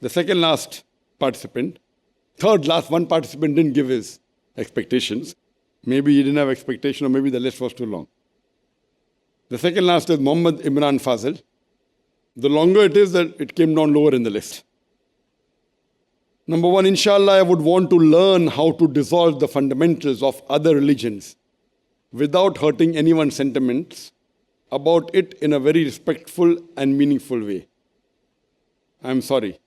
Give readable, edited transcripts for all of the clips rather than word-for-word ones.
The second last participant, third last one participant didn't give his expectations. Maybe he didn't have expectation or maybe the list was too long. The second last is Muhammad Imran Fazil. The longer it is, that it came down lower in the list. Number one, inshallah, I would want to learn how to dissolve the fundamentals of other religions without hurting anyone's sentiments about it in a very respectful and meaningful way. I'm sorry.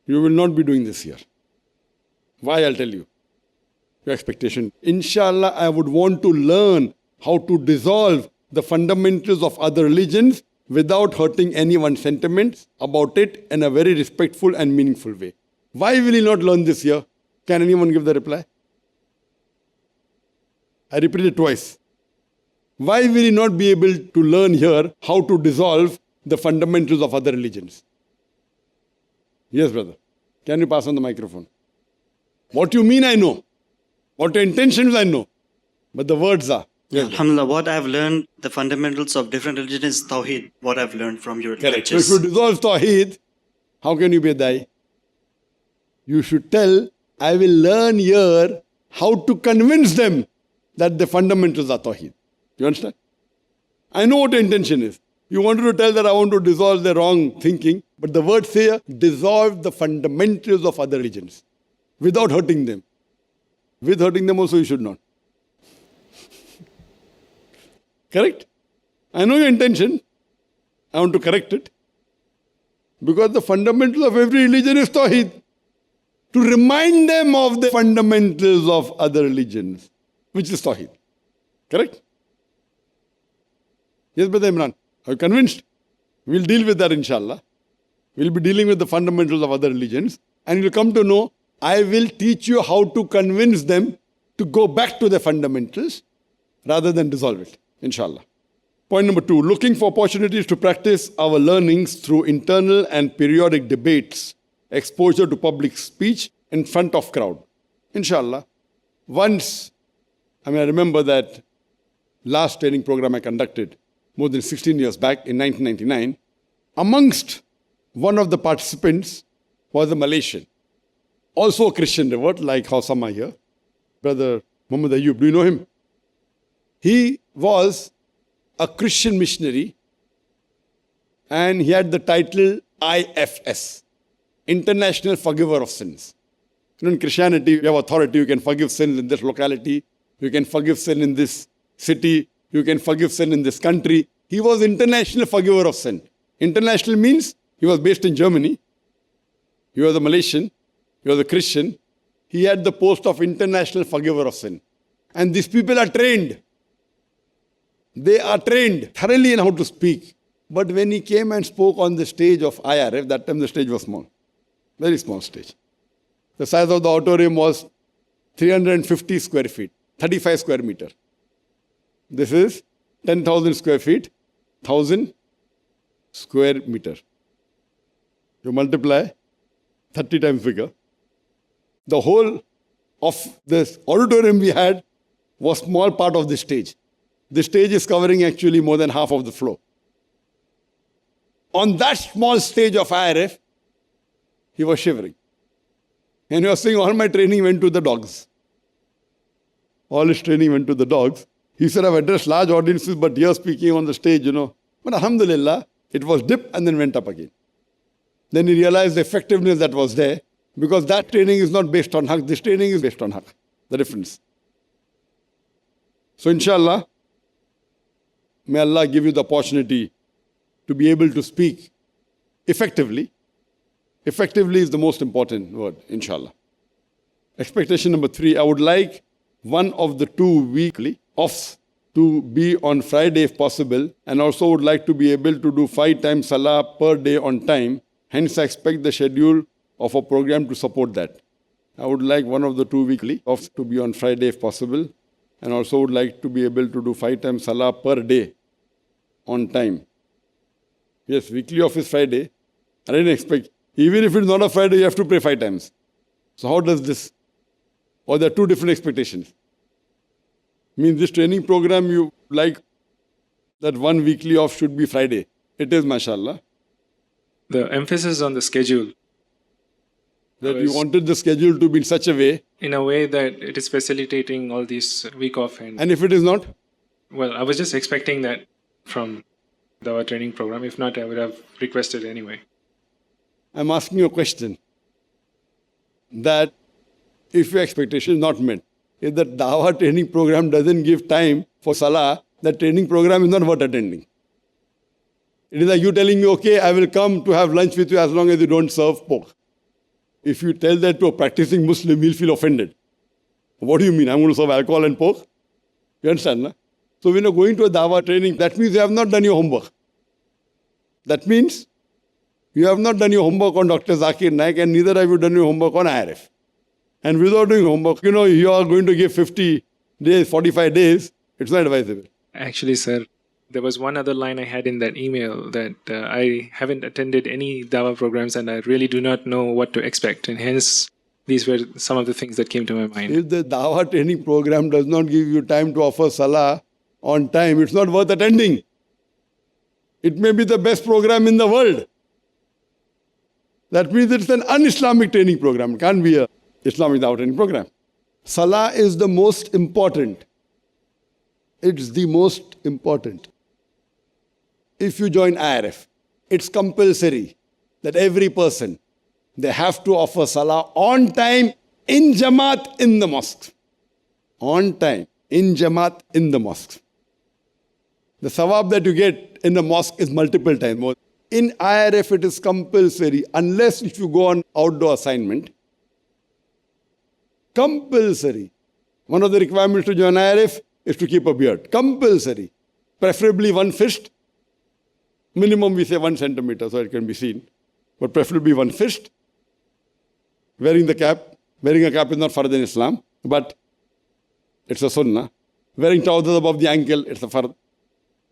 You will not be doing this here. Why? I'll tell you. Your expectation. Inshallah, I would want to learn how to dissolve the fundamentals of other religions without hurting anyone's sentiments about it in a very respectful and meaningful way. Why will he not learn this year? Can anyone give the reply? I repeat it twice. Why will he not be able to learn here how to dissolve the fundamentals of other religions? Yes, brother. Can you pass on the microphone? What you mean, I know. What your intentions, I know. But the words are. Yes, Alhamdulillah, what I've learned, the fundamentals of different religions is Tawheed, what I've learned from your lectures. So if you dissolve Tawheed, how can you be a Dai? You should tell, I will learn here how to convince them that the fundamentals are Tawheed. You understand? I know what your intention is. You wanted to tell that I want to dissolve the wrong thinking, but the words say, dissolve the fundamentals of other religions without hurting them. With hurting them also you should not. Correct? I know your intention. I want to correct it. Because the fundamental of every religion is Tawheed. To remind them of the fundamentals of other religions, which is Tawheed. Correct? Yes, Brother Imran. Are you convinced? We'll deal with that, inshallah. We'll be dealing with the fundamentals of other religions. And you'll come to know, I will teach you how to convince them to go back to the fundamentals rather than dissolve it. Inshallah. Point number 2, looking for opportunities to practice our learnings through internal and periodic debates, exposure to public speech in front of crowd. Inshallah. Once, I remember that last training program I conducted more than 16 years back in 1999. Amongst one of the participants was a Malaysian, also a Christian revert, like how some are here. Brother Muhammad Ayub, do you know him? He was a Christian missionary and he had the title IFS, International Forgiver of Sins. In Christianity, you have authority, you can forgive sins in this locality, you can forgive sin in this city, you can forgive sin in this country. He was International Forgiver of Sin. International means he was based in Germany, he was a Malaysian, he was a Christian, he had the post of International Forgiver of Sin. And these people are trained. They are trained thoroughly in how to speak. But when he came and spoke on the stage of IRF, that time the stage was small. Very small stage. The size of the auditorium was 350 square feet, 35 square meter. This is 10,000 square feet, 1,000 square meter. You multiply, 30 times bigger. The whole of this auditorium we had was small part of the stage. The stage is covering actually more than half of the floor. On that small stage of IRF, he was shivering. And he was saying, all my training went to the dogs. All his training went to the dogs. He said, I've addressed large audiences, but here speaking on the stage, But alhamdulillah, it was dip and then went up again. Then he realized the effectiveness that was there, because that training is not based on haqq, this training is based on haqq. The difference. So inshallah, may Allah give you the opportunity to be able to speak effectively. Effectively is the most important word, inshallah. Expectation number 3, I would like one of the 2 weekly offs to be on Friday if possible, and also would like to be able to do 5 times salah per day on time. Hence, I expect the schedule of a program to support that. I would like one of the 2 weekly offs to be on Friday if possible, and also would like to be able to do 5 times salah per day on time. Yes, weekly off is Friday. I didn't expect. Even if it's not a Friday, you have to pray 5 times. So how does this? Or there are 2 different expectations. Means this training program, you like that 1 weekly off should be Friday. It is, mashallah. The emphasis on the schedule That you wanted the schedule to be in such a way. In a way that it is facilitating all these week off. And if it is not? Well, I was just expecting that from our training program. If not, I would have requested anyway. I'm asking you a question. That if your expectation is not met, if the Dawah training program doesn't give time for Salah, the training program is not worth attending. It is like you telling me, okay, I will come to have lunch with you as long as you don't serve pork. If you tell that to a practicing Muslim, he'll feel offended. What do you mean? I'm going to serve alcohol and pork? You understand, no? So when you're going to a Dawah training, that means you have not done your homework. That means you have not done your homework on Dr. Zakir Naik, and neither have you done your homework on IRF. And without doing homework, you are going to give 50 days, 45 days. It's not advisable. Actually, sir, there was one other line I had in that email that I haven't attended any Dawah programs and I really do not know what to expect. And hence, these were some of the things that came to my mind. If the Dawah training program does not give you time to offer Salah on time, it's not worth attending. It may be the best program in the world. That means it's an un-Islamic training program. It can't be an Islamic Dawah training program. Salah is the most important. It's the most important. If you join IRF, it's compulsory that every person, they have to offer Salah on time, in Jamaat, in the mosque. On time, in Jamaat, in the mosque. The sawab that you get in the mosque is multiple times more. In IRF, it is compulsory, unless if you go on outdoor assignment. Compulsory. One of the requirements to join IRF is to keep a beard. Compulsory. Preferably one fist. Minimum we say 1 centimeter so it can be seen. But preferably one fist. Wearing the cap. Wearing a cap is not fard in Islam, but it's a sunnah. Wearing trousers above the ankle, it's a fard.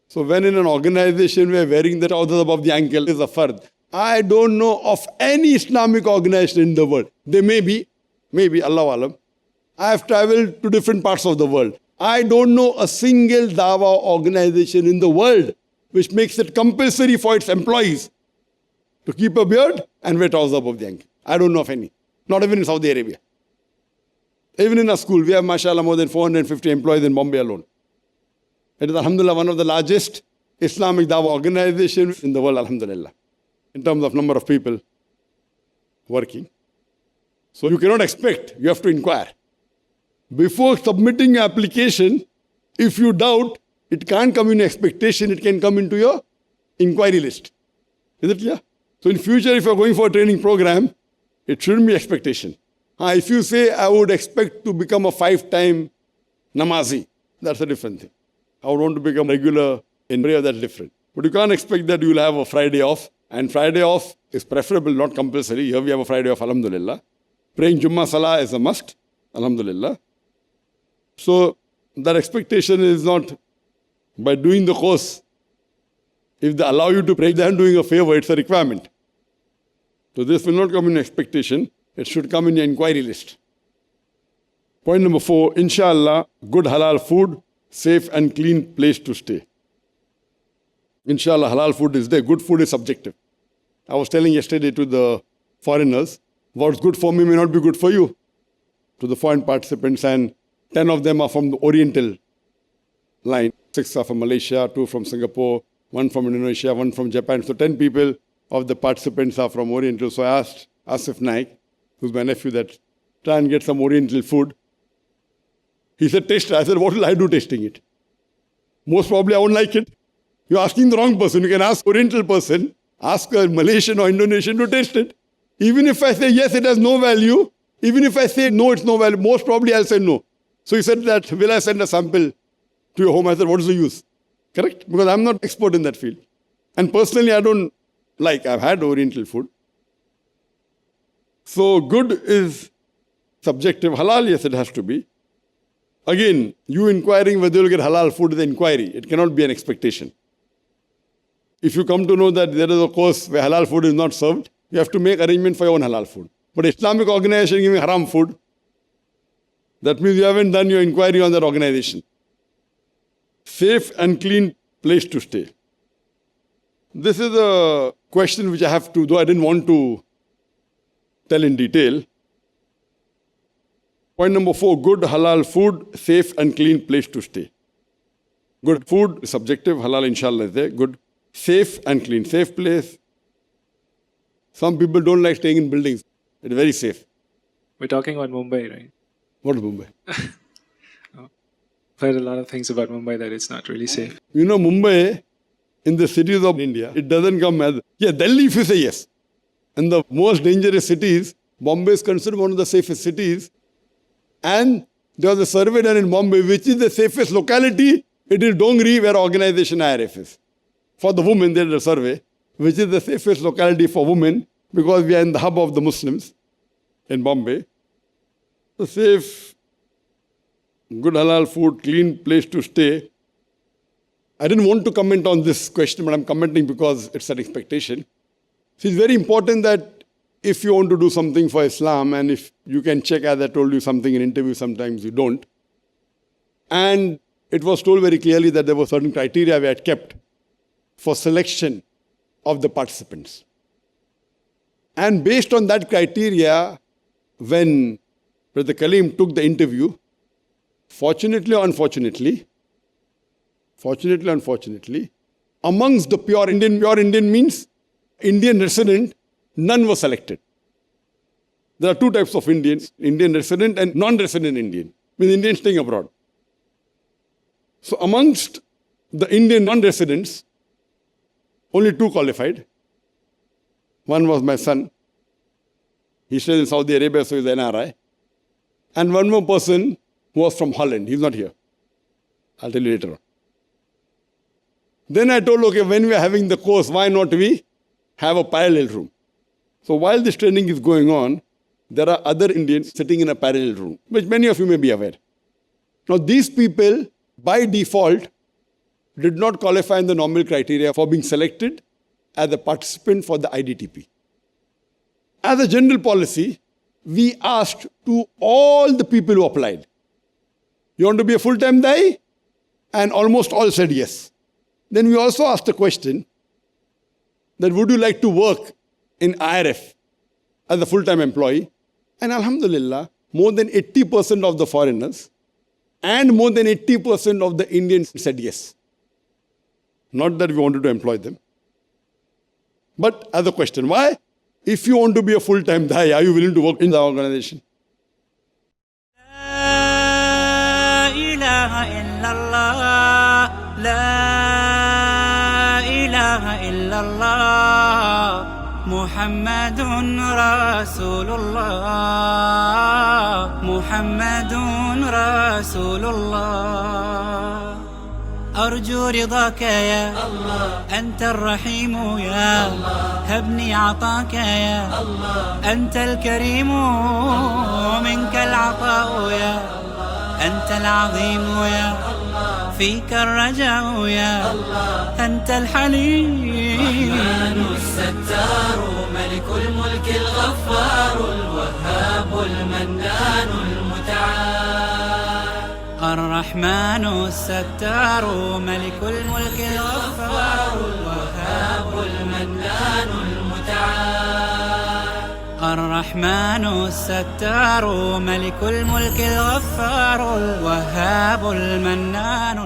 So when in an organization where wearing the trousers above the ankle is a fard, I don't know of any Islamic organization in the world. They may be, Allahu Alam. I have traveled to different parts of the world. I don't know a single Dawah organization in the world which makes it compulsory for its employees to keep a beard and wear trousers above the ankle. I don't know of any. Not even in Saudi Arabia. Even in our school, we have, mashallah, more than 450 employees in Bombay alone. It is, alhamdulillah, one of the largest Islamic Dawah organizations in the world, alhamdulillah, in terms of number of people working. So you cannot expect, you have to inquire. Before submitting your application, if you doubt, it can't come in expectation, it can come into your inquiry list. Is it clear? So in future, if you're going for a training program, it shouldn't be expectation. If you say, I would expect to become a 5-time namazi, that's a different thing. I would want to become regular in prayer, that's different. But you can't expect that you will have a Friday off. And Friday off is preferable, not compulsory. Here we have a Friday off, alhamdulillah. Praying Jummah Salah is a must, alhamdulillah. So that expectation is not by doing the course. If they allow you to pray, they are doing a favor, it's a requirement. So this will not come in expectation, it should come in your inquiry list. Point number 4, inshallah, good halal food, safe and clean place to stay. Inshallah, halal food is there, good food is subjective. I was telling yesterday to the foreigners, what's good for me may not be good for you. To the foreign participants, and 10 of them are from the Oriental line. 6 are from Malaysia, 2 from Singapore, 1 from Indonesia, 1 from Japan. So 10 people of the participants are from Oriental. So I asked Asif Naik, who's my nephew, that try and get some Oriental food. He said, taste it. I said, what will I do tasting it? Most probably I won't like it. You're asking the wrong person. You can ask Oriental person, ask a Malaysian or Indonesian to taste it. Even if I say, yes, it has no value, even if I say, no, it's no value, most probably I'll say no. So he said that, will I send a sample to your home? I said, what is the use? Correct? Because I'm not expert in that field. And personally, I don't like, I've had Oriental food. So good is subjective. Halal, yes, it has to be. Again, you inquiring whether you'll get halal food is an inquiry. It cannot be an expectation. If you come to know that there is a course where halal food is not served, you have to make arrangement for your own halal food. But Islamic organization giving haram food, that means you haven't done your inquiry on that organization. Safe and clean place to stay. This is a question which I have to, though I didn't want to tell in detail. Point number 4, good halal food, safe and clean place to stay. Good food is subjective, halal inshallah is there. Good, safe and clean, safe place. Some people don't like staying in buildings. It's very safe. We're talking about Mumbai, right? What is Mumbai? I've heard a lot of things about Mumbai that it's not really safe. You know, Mumbai, in the cities of India, it doesn't come as, Delhi if you say yes. In the most dangerous cities, Bombay is considered one of the safest cities. And there was a survey done in Bombay, which is the safest locality. It is Dongri, where organization IRF is. For the women, there is a survey, which is the safest locality for women, because we are in the hub of the Muslims in Bombay. So safe, good halal food, clean place to stay. I didn't want to comment on this question, but I'm commenting because it's an expectation. So it's very important that if you want to do something for Islam, and if you can check, as I told you something in interview, sometimes you don't. And it was told very clearly that there were certain criteria we had kept for selection of the participants. And based on that criteria, when Brother Kaleem took the interview, fortunately or unfortunately, amongst the pure Indian means Indian resident, none was selected. There are two types of Indians, Indian resident and non-resident Indian, means Indian staying abroad. So amongst the Indian non-residents, only 2 qualified. One was my son. He stays in Saudi Arabia, so he's an NRI. And one more person who was from Holland. He's not here. I'll tell you later on. Then I told, okay, when we are having the course, why not we have a parallel room? So while this training is going on, there are other Indians sitting in a parallel room, which many of you may be aware. Now these people, by default, did not qualify in the normal criteria for being selected as a participant for the IDTP. As a general policy, we asked to all the people who applied, you want to be a full-time Dai? And almost all said yes. Then we also asked the question that would you like to work in IRF as a full-time employee? And alhamdulillah, more than 80% of the foreigners and more than 80% of the Indians said yes. Not that we wanted to employ them. But as a question, why? If you want to be a full-time Dai, are you willing to work in the organization? La ilaha illallah, la ilaha illallah, Muhammadun Rasulullah, Muhammadun Rasulullah. أرجو رضاك يا الله أنت الرحيم يا الله هبني عطاك يا الله أنت الكريم منك العطاء يا الله أنت العظيم يا الله فيك الرجاء يا الله أنت الحليم الرحمن الستار ملك الملك الغفار الوهاب المنان المتعال الرحمن الستار ملك الملك الغفار الوهاب المنان المتعال الرحمن الستار ملك الملك الغفار الوهاب المنان